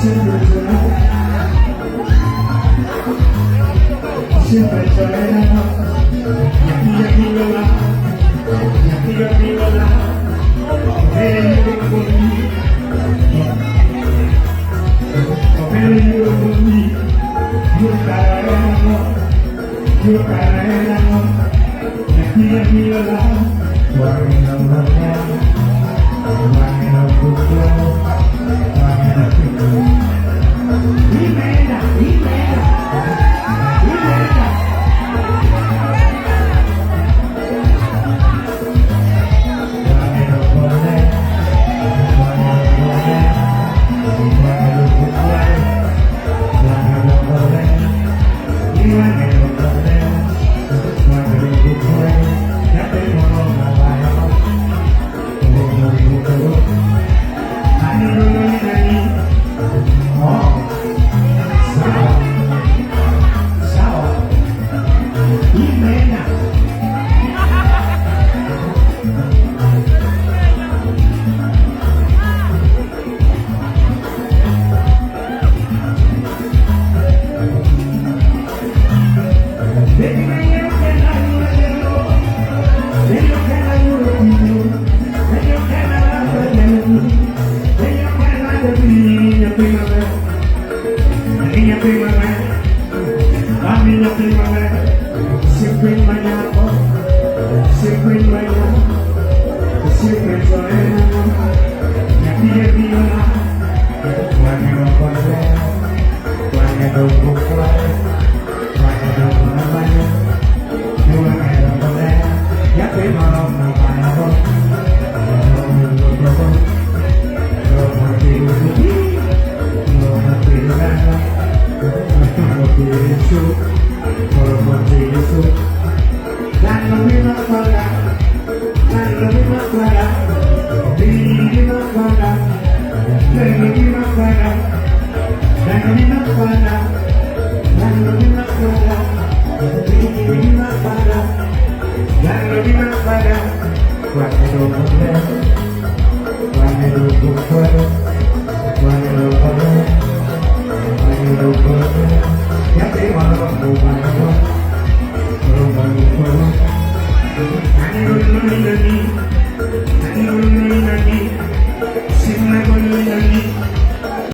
siempre será, y aquí lo la, y aquí lo la, ven conmigo, ven conmigo, yo caeremos, y aquí lo la, guarda la guarda, guarda la siempre mañana, siempre mañana, siempre soledad, y aquí es viola, cuando no podré, cuando no podré, cuando no podré, yo no podré, ya te mando no vaya, Cuando